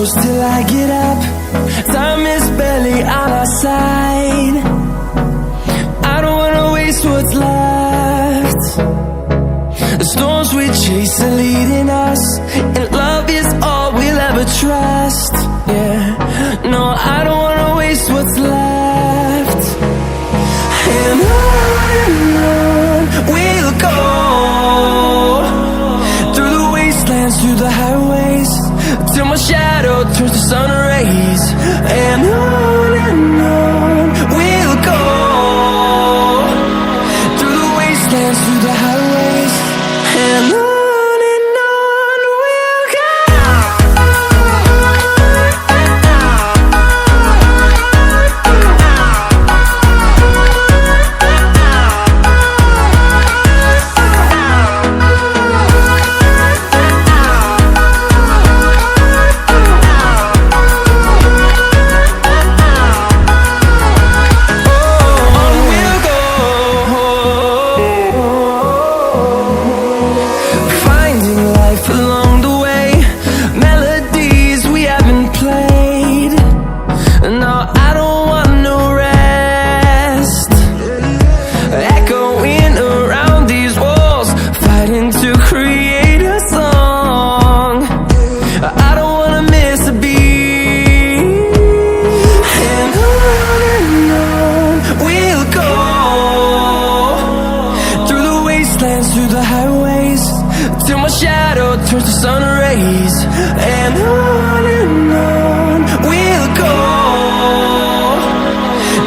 close till I get up. Time is barely on our side. I don't wanna waste what's left. The storms we chase are leading us, and love is all we'll ever trust. Yeah, no, I don't wanna waste what's left. And on we'll go, through the wastelands, through the highways, till my shadow turns to sun rays. And on we'll go, through the wastelands, through the highways, and on we'll go. Along the way, melodies we haven't played. No, I don't want no rest. Echoing around these walls, fighting to create a song. I don't wanna miss a beat. And on we'll go, through the wastelands, through the highways, till my shadow turns to sun rays. And on we'll go,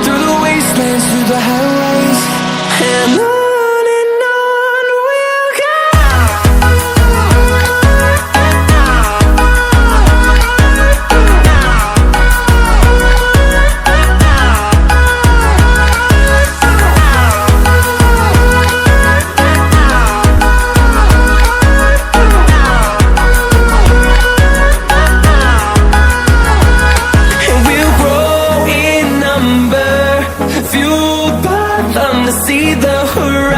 through the wastelands, through the highways, and on we'll go. Fueled by them to see the horizon.